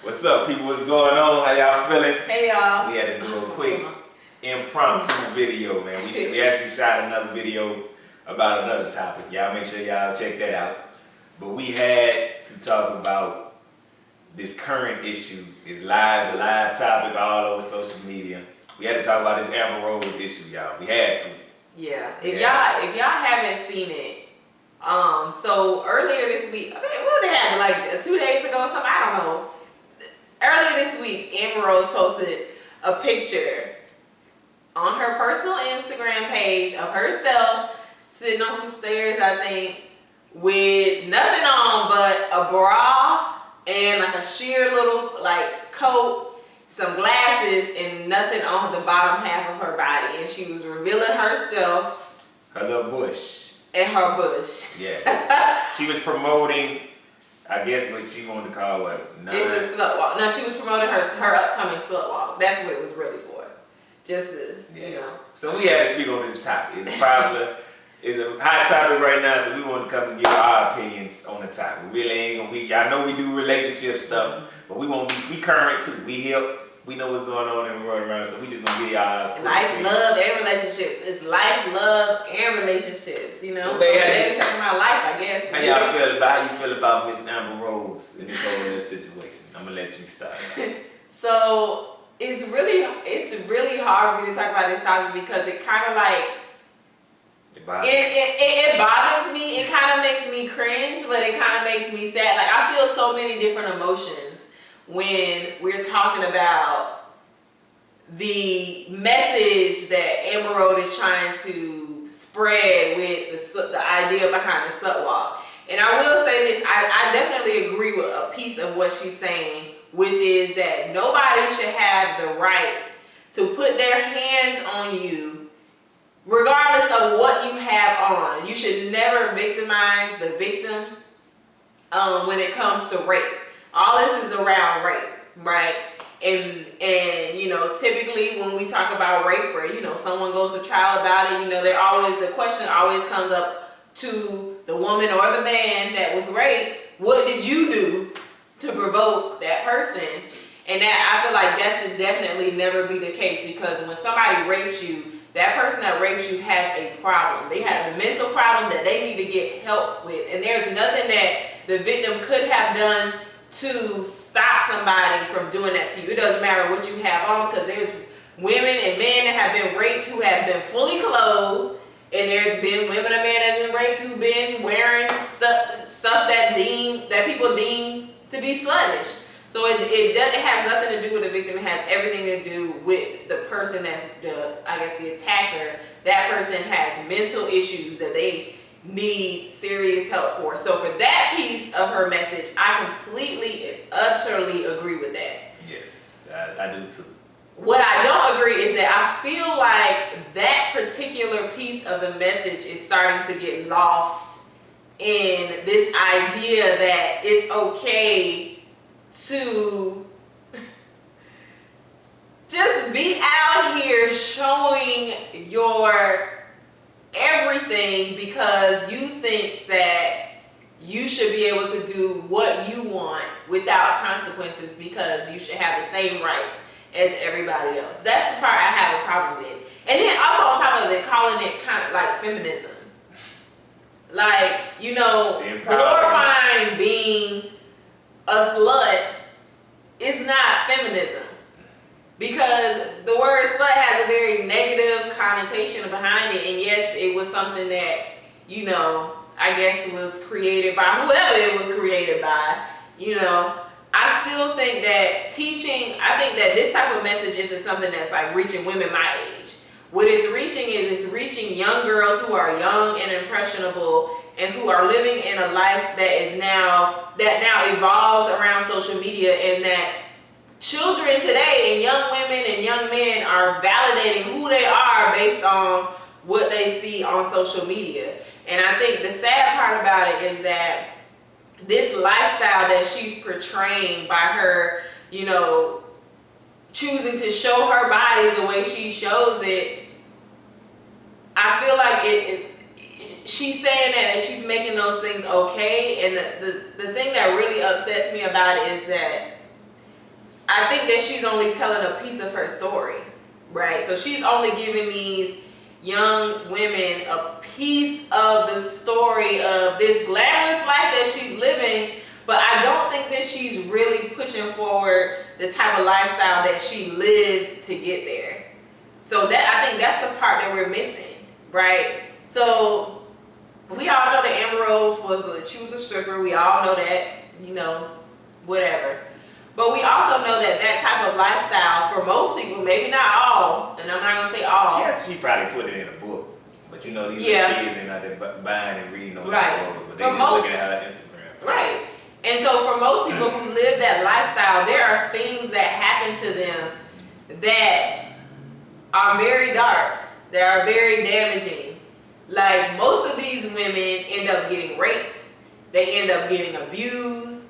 What's up, people? What's going on? How y'all feeling? Hey, y'all. We had to do a quick impromptu video, man. We actually shot another video about another topic. Y'all make sure y'all check that out. But we had to talk about this current issue. It's a live topic all over social media. We had to talk about this Amber Rose issue, y'all. We had to. Yeah. If y'all haven't seen it, so earlier this week, what did it happen? Like 2 days ago or something? I don't know. Earlier this week, Amber Rose posted a picture on her personal Instagram page of herself sitting on some stairs, I think, with nothing on but a bra and like a sheer little like coat, some glasses, and nothing on the bottom half of her body. And she was revealing herself. Her little bush. And her bush. Yeah. She was promoting, I guess what she wanted to call what? It's a slut walk. No, she was promoting her upcoming slut walk. That's what it was really for. Just to, you know. So we had to speak on this topic. It's a hot topic right now, so we want to come and give our opinions on the topic. We really ain't gonna y'all know we do relationship stuff, but we current too. We hip. We know what's going on in the world around us, so we just gonna give y'all life, love, and relationships. It's life, love, and relationships. You know. So they talking about life, I guess. How you feel about Miss Amber Rose in this whole situation? I'm gonna let you start. So it's really hard for me to talk about this topic because it kind of like it bothers me. It kind of makes me cringe, but it kind of makes me sad. Like I feel so many different emotions when we're talking about the message that Amber Rose is trying to spread with the idea behind the slut walk. And I will say this, I definitely agree with a piece of what she's saying, which is that nobody should have the right to put their hands on you regardless of what you have on. You should never victimize the victim when it comes to rape. All this is around rape, right? And you know, typically when we talk about rape, you know, someone goes to trial about it, you know, the question always comes up to the woman or the man that was raped. What did you do to provoke that person? And that I feel like that should definitely never be the case, because when somebody rapes you, that person that rapes you has a problem. They have a mental problem that they need to get help with. And there's nothing that the victim could have done to stop somebody from doing that to you. It doesn't matter what you have on, because there's women and men that have been raped who have been fully clothed, and there's been women and men that have been raped who've been wearing stuff that people deem to be sluttish. So it has nothing to do with the victim. It has everything to do with the person that's the attacker. That person has mental issues that they need serious help for. So for that piece of her message, I completely and utterly agree with that. Yes, I do too. What I don't agree is that I feel like that particular piece of the message is starting to get lost in this idea that it's okay to just be out here showing your everything because you think that you should be able to do what you want without consequences, because you should have the same rights as everybody else. That's the part I have a problem with. And then also on top of it, calling it kind of like feminism. Like, you know, glorifying being a slut is not feminism. Because the word slut has a very negative connotation behind it. And yes, it was something that, you know, I guess was created by whoever it was created by. You know, I still think that I think that this type of message isn't something that's like reaching women my age. What it's reaching is it's reaching young girls who are young and impressionable and who are living in a life that now evolves around social media, and that children today and young women and young men are validating who they are based on what they see on social media. And I think the sad part about it is that this lifestyle that she's portraying by her, you know, choosing to show her body the way she shows it, I feel like she's saying that she's making those things okay. And the thing that really upsets me about it is that I think that she's only telling a piece of her story, right? So she's only giving these young women a piece of the story of this glamorous life that she's living, but I don't think that she's really pushing forward the type of lifestyle that she lived to get there. So that, I think that's the part that we're missing, right? So we all know that Amber Rose she was a stripper. We all know that, whatever. But we also know that that type of lifestyle for most people, maybe not all, and I'm not gonna say all. She probably put it in a book, but these little kids ain't out there buying and reading on Right. but they just looking at her Instagram. Right. And so for most people who live that lifestyle, there are things that happen to them that are very dark, that are very damaging. Like most of these women end up getting raped, they end up getting abused,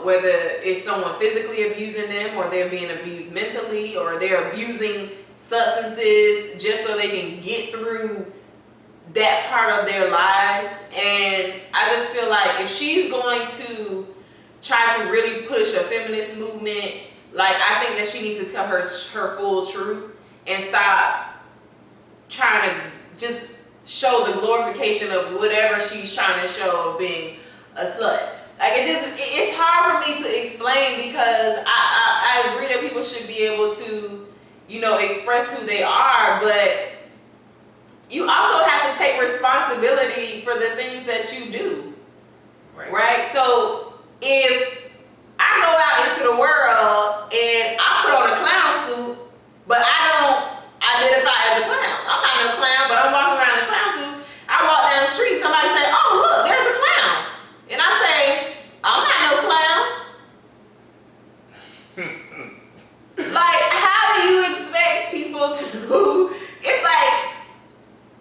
whether it's someone physically abusing them or they're being abused mentally or they're abusing substances just so they can get through that part of their lives. And I just feel like if she's going to try to really push a feminist movement, like I think that she needs to tell her full truth and stop trying to just show the glorification of whatever she's trying to show of being a slut. Like it's hard for me to explain because I agree that people should be able to, express who they are, but you also have to take responsibility for the things that you do, right? So if I go out into the world and I put on a clown suit, but I don't identify as a clown. I'm not no clown, but I'm walking around in a clown suit. I walk down the street, somebody say, "Oh, look, there's a clown," and I say, "I'm not no clown." Like, how do you expect people to? It's like,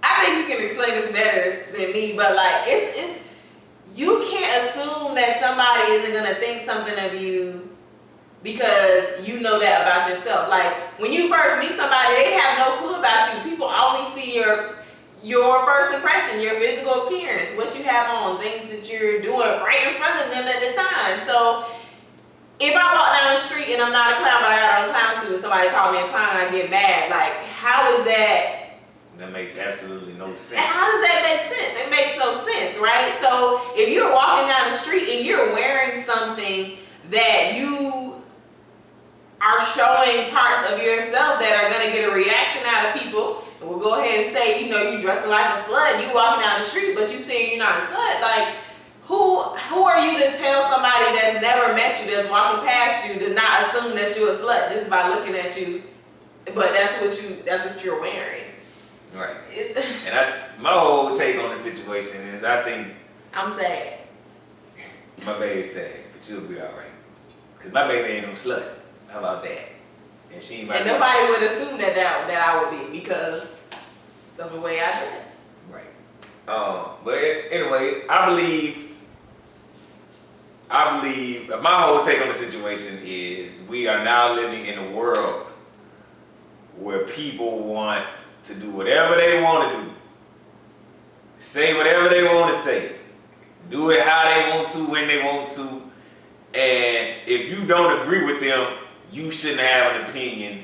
I think you can explain this better than me, but like, it's you can't assume that somebody isn't gonna think something of you because you know that about yourself. Like when you first meet somebody, they have no clue about you. People only see your first impression, your physical appearance, what you have on, things that you're doing right in front of them at the time. So if I walk down the street and I'm not a clown, but I got on a clown suit and somebody call me a clown and I get mad, like how is that? That makes absolutely no sense. How does that make sense? It makes no sense, right? So if you're walking down the street and you're wearing something that you are showing parts of yourself that are gonna get a reaction out of people, and we'll go ahead and say, you dressing like a slut, you walking down the street, but you saying you're not a slut, like who are you to tell somebody that's never met you, that's walking past you, to not assume that you're a slut just by looking at you, but that's what you're wearing. Right. And my whole take on the situation is I think I'm sad. my baby's sad, but you'll be alright. Cause my baby ain't no slut. How about that? And nobody would assume that I would be because of the way I dress. Right. But anyway, I believe my whole take on the situation is we are now living in a world where people want to do whatever they want to do, say whatever they want to say, do it how they want to, when they want to, and if you don't agree with them, you shouldn't have an opinion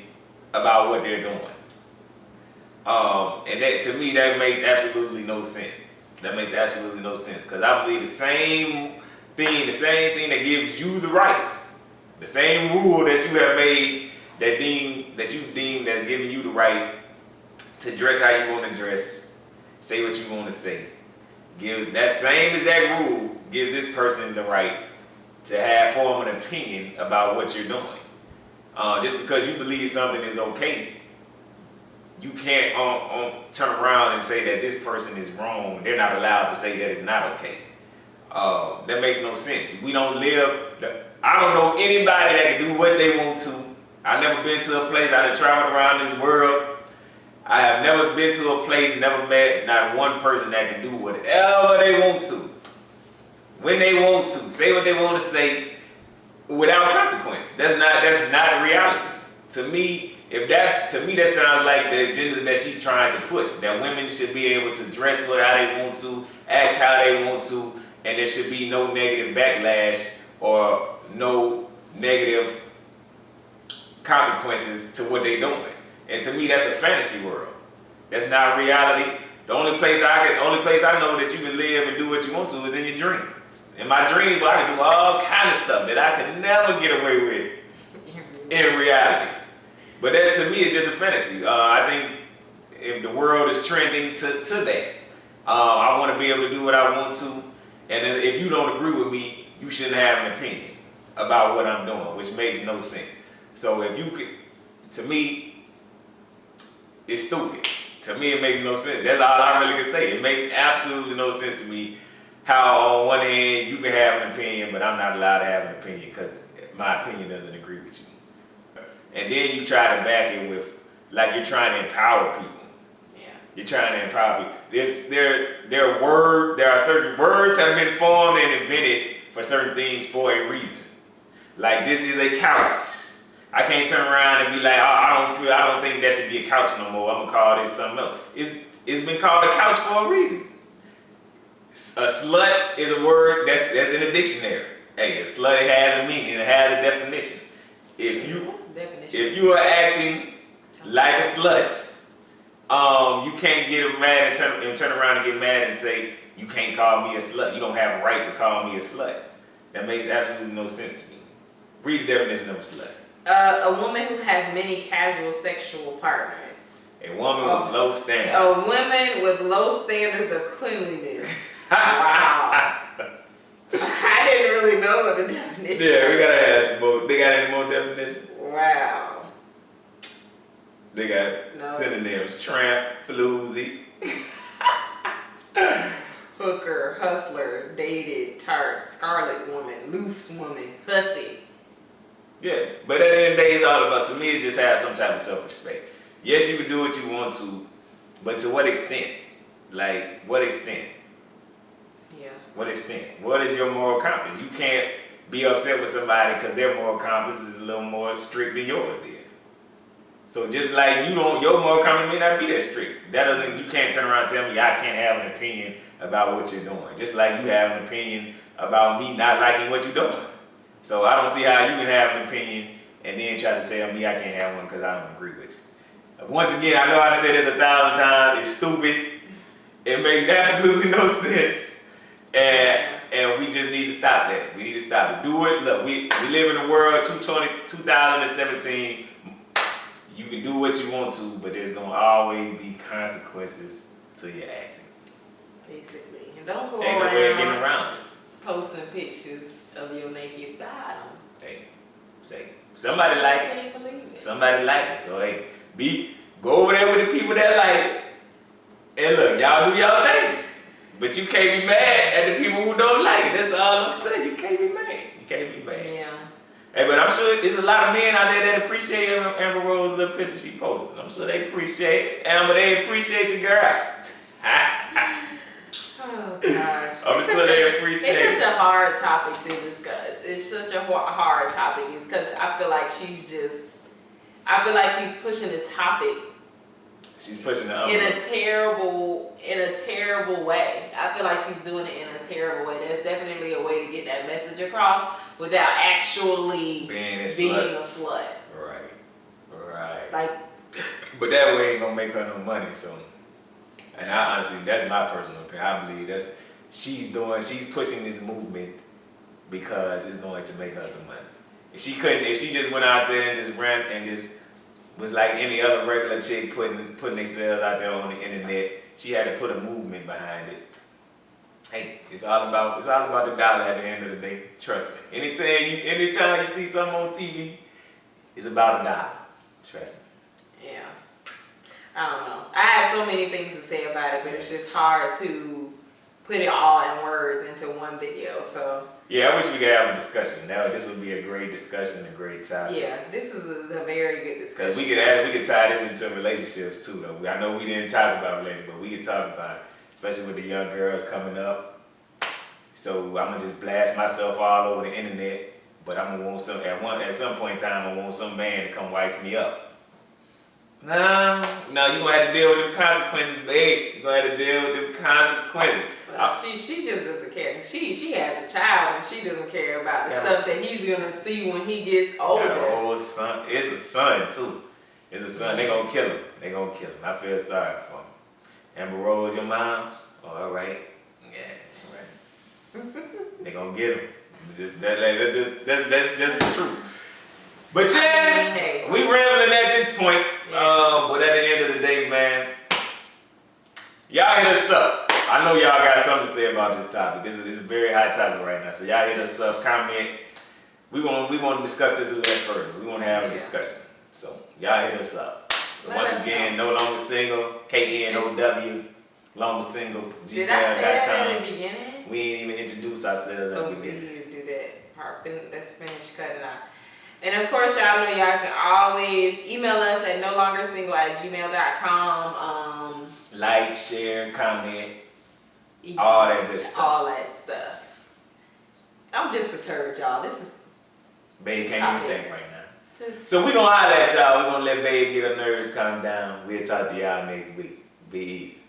about what they're doing. And that, to me, that makes absolutely no sense. That makes absolutely no sense because I believe the same thing that gives you the right, the same rule that you have made that you deem that's giving you the right to dress how you want to dress, say what you want to say. Give that same exact rule gives this person the right to form an opinion about what you're doing. Just because you believe something is okay, you can't turn around and say that this person is wrong. They're not allowed to say that it's not okay. That makes no sense. I don't know anybody that can do what they want to. I've never been to a place. I've traveled around this world. I have never been to a place, never met not one person that can do whatever they want to, when they want to, say what they want to say, without consequence. That's not a reality. To me, that sounds like the agenda that she's trying to push. That women should be able to dress how they want to, act how they want to, and there should be no negative backlash or no negative consequences to what they're doing. And to me, that's a fantasy world. That's not reality. The only place I know that you can live and do what you want to is in your dreams. In my dreams, I can do all kind of stuff that I could never get away with in reality. But that to me is just a fantasy. I think if the world is trending to that, I want to be able to do what I want to. And if you don't agree with me, you shouldn't have an opinion about what I'm doing, which makes no sense. So if you could, to me, it's stupid. To me, it makes no sense. That's all I really can say. It makes absolutely no sense to me how on one hand you can have an opinion, but I'm not allowed to have an opinion because my opinion doesn't agree with you. And then you try to back it with, like you're trying to empower people. Yeah. You're trying to empower people. There are certain words have been formed and invented for certain things for a reason. Like this is a couch. I can't turn around and be like, I don't think that should be a couch no more. I'm gonna call this something else. It's been called a couch for a reason. A slut is a word that's in the dictionary. Hey, a slut has a meaning. It has a definition. What's the definition? If you are acting like a slut, you can't get mad and turn around and get mad and say you can't call me a slut. You don't have a right to call me a slut. That makes absolutely no sense to me. Read the definition of a slut. A woman who has many casual sexual partners. A woman with low standards. A woman with low standards of cleanliness. Wow. I didn't really know what the definition Yeah, we gotta ask some more. They got any more definitions? Wow. They got synonyms. Tramp, floozy. Hooker, hustler, dated, tart, scarlet woman, loose woman, pussy. Yeah, but at the end of the day, it's all about, to me, it's just have some type of self-respect. Yes, you can do what you want to, but to what extent? Like, what extent? Yeah. What extent? What is your moral compass? You can't be upset with somebody because their moral compass is a little more strict than yours is. So just like your moral compass may not be that strict. That doesn't, you can't turn around and tell me I can't have an opinion about what you're doing. Just like you have an opinion about me not liking what you're doing. So I don't see how you can have an opinion and then try to say on me I can't have one because I don't agree with you. Once again, I know I said this 1,000 times. It's stupid. It makes absolutely no sense. And we just need to stop that. We need to stop it. Do it. Look, we live in the world 2017. You can do what you want to, but there's gonna always be consequences to your actions. Basically. And don't go Ain't no way of getting around it. posting pictures of your naked bottom. Hey, say somebody like it. Can't believe it. Somebody like it. So hey, go over there with the people that like it. And look, y'all do y'all thing. But you can't be mad at the people who don't like it. That's all I'm saying. You can't be mad. You can't be mad. Yeah. Hey, but I'm sure there's a lot of men out there that appreciate Amber Rose's little picture she posted. I'm sure they appreciate it. Amber, they appreciate you, girl. Oh gosh. I'm sure they appreciate it. It's such a hard topic to discuss. It's such a hard topic. It's because I feel like she's pushing the topic. She's pushing the in a terrible way. I feel like she's doing it in a terrible way. There's definitely a way to get that message across without actually being a slut. Right. Like, but that way ain't gonna make her no money. So, and I honestly, that's my personal opinion. I believe she's pushing this movement because it's going to make her some money. If she just went out there and just ran and just was like any other regular chick putting themselves out there on the internet, she had to put a movement behind it. Hey, it's all about the dollar at the end of the day. Trust me. Anytime you see something on TV, it's about a dollar. Trust me. yeah. I don't know. I have so many things to say about it, but it's just hard to put it all in words into one video. So yeah, I wish we could have a discussion. This would be a great discussion, a great topic. yeah, this is a very good discussion. We could tie this into relationships too. Though I know we didn't talk about relationships, but we could talk about it, especially with the young girls coming up. So I'm gonna just blast myself all over the internet, but I'm gonna want at some point in time, I want some man to come wipe me up. No, you're gonna have to deal with them consequences, babe. You're gonna have to deal with them consequences. Well, She just doesn't care. She has a child and she doesn't care about the stuff that he's gonna see when he gets older. Got an old son. It's a son too. It's a son. They gonna kill him. They gonna kill him. I feel sorry for him. Amber Rose, your mom's. Oh, all right. Yeah, all right. They gonna get him. That's just the truth. But yeah, Hey. we rambling at this point. Yeah. But at the end of the day, man, y'all hit us up. I know y'all got something to say about this topic. This is a very hot topic right now. So y'all hit us up, comment. We want to discuss this a little further. We want to have a discussion. So y'all hit us up. So once again, No Longer Single, KNOW, Longer Single, Did I say that gmail.com. in the beginning? We ain't even introduced ourselves. So like we we did. need to do that part. Let's finish cutting out. And of course, y'all know y'all can always email us at nolongersingle@gmail.com. Like, share, comment, all that good stuff. All that stuff. I'm just perturbed, y'all. This is Babe can't even think right now. just. So we gonna holler at y'all. We gonna let Babe get her nerves calm down. We'll talk to y'all next week. Be easy.